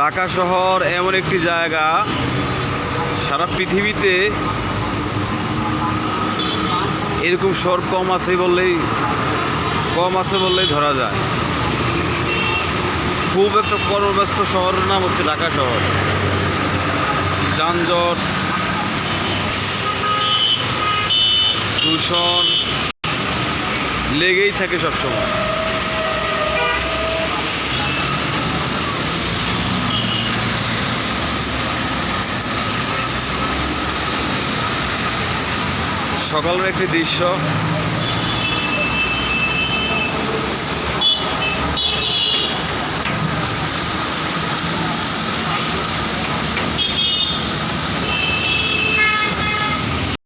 ঢাকা শহর এমন একটি জায়গা, সারা পৃথিবীতে এরকম শহর কম আছে বললেই ধরা যায়। খুব একটা কর্মব্যস্ত শহরের নাম হচ্ছে ঢাকা শহর। যানজট, দূষণ লেগেই থাকে সবসময়। সকালের একটি দৃশ্য,